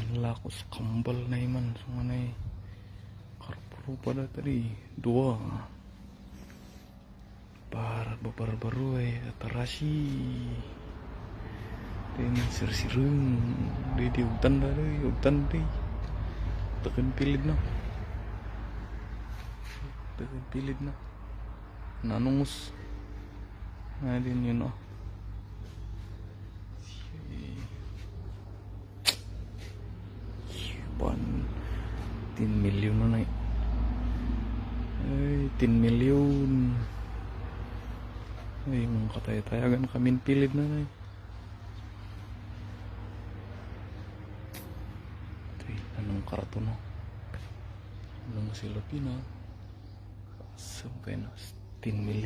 Lakos kambal na iman so nga na karpuro pada tadi dua baru atarashi dan sir-sirung di hutan tekan pilid na nanungus na din yun Pan 10 milyon na ay 10 milyon ay mga katay-tayagan kami pilid na ito anong karton anong sila pina sampai na 10 milyon